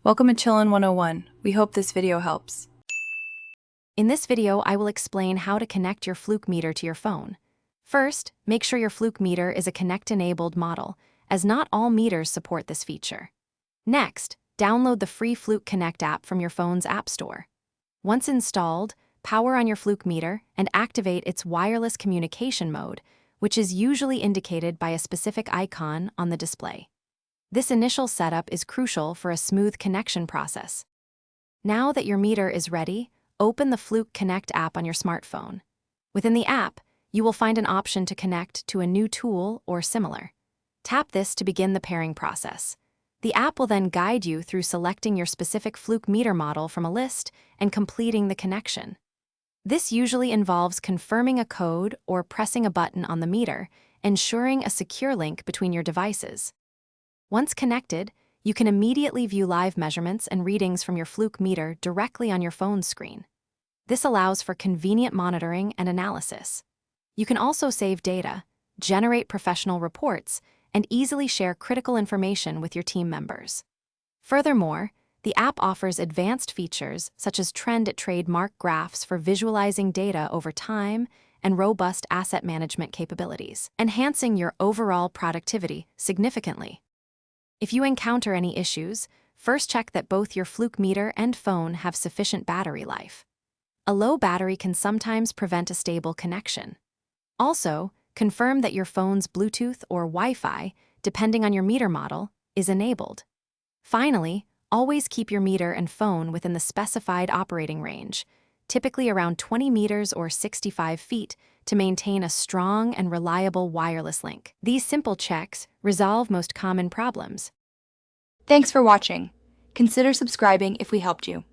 Welcome to Chillin' 101. We hope this video helps. In this video, I will explain how to connect your Fluke meter to your phone. First, make sure your Fluke meter is a Connect-enabled model, as not all meters support this feature. Next, download the free Fluke Connect app from your phone's App Store. Once installed, power on your Fluke meter and activate its wireless communication mode, which is usually indicated by a specific icon on the display. This initial setup is crucial for a smooth connection process. Now that your meter is ready, open the Fluke Connect app on your smartphone. Within the app, you will find an option to connect to a new tool or similar. Tap this to begin the pairing process. The app will then guide you through selecting your specific Fluke meter model from a list and completing the connection. This usually involves confirming a code or pressing a button on the meter, ensuring a secure link between your devices. Once connected, you can immediately view live measurements and readings from your Fluke meter directly on your phone's screen. This allows for convenient monitoring and analysis. You can also save data, generate professional reports, and easily share critical information with your team members. Furthermore, the app offers advanced features such as trend-at-trademark graphs for visualizing data over time and robust asset management capabilities, enhancing your overall productivity significantly. If you encounter any issues, first check that both your Fluke meter and phone have sufficient battery life. A low battery can sometimes prevent a stable connection. Also, confirm that your phone's Bluetooth or Wi-Fi, depending on your meter model, is enabled. Finally, always keep your meter and phone within the specified operating range, typically around 20 meters or 65 feet, to maintain a strong and reliable wireless link. These simple checks resolve most common problems. Thanks for watching. Consider subscribing if we helped you.